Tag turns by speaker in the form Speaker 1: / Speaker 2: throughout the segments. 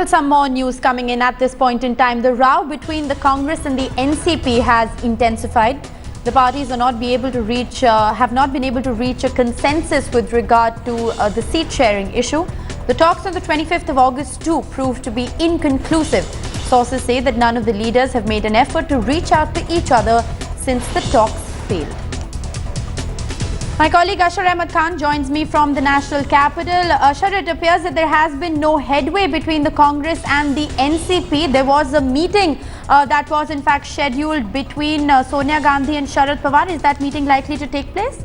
Speaker 1: Well, some more news coming in at this point in time. The row between the Congress and the NCP has intensified. The parties are not be able to reach, have not been able to reach a consensus with regard to the seat sharing issue. The talks on the 25th of August too proved to be inconclusive. Sources say that none of the leaders have made an effort to reach out to each other since the talks failed. My colleague Ashar Ahmed Khan joins me from the national capital. Ashar, it appears that there has been no headway between the Congress and the NCP. There was a meeting that was in fact scheduled between Sonia Gandhi and Sharad Pawar. Is that meeting likely to take place?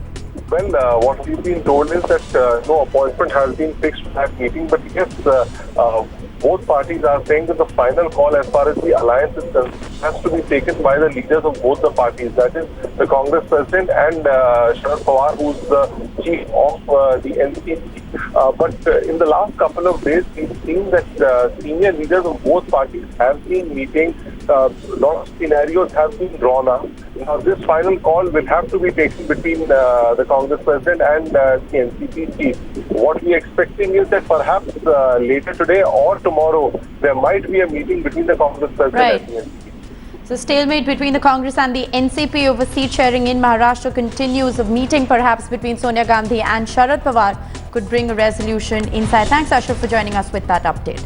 Speaker 2: Well, what we've been told is that no appointment has been fixed for that meeting, but yes, both parties are saying that the final call as far as the alliance is concerned has to be taken by the leaders of both the parties, that is the Congress president and Sharad Pawar, who's the chief of the NCP. But in the last couple of days, we've seen that senior leaders of both parties have been meeting. A lot of scenarios have been drawn up. Now, this final call will have to be taken between the Congress president and the NCP chief. What we are expecting is that perhaps later today or tomorrow, there might be a meeting between the Congress president and the NCP.
Speaker 1: So stalemate between the Congress and the NCP over seat sharing in Maharashtra continues. A meeting perhaps between Sonia Gandhi and Sharad Pawar could bring a resolution inside. Thanks, Ashar, for joining us with that update.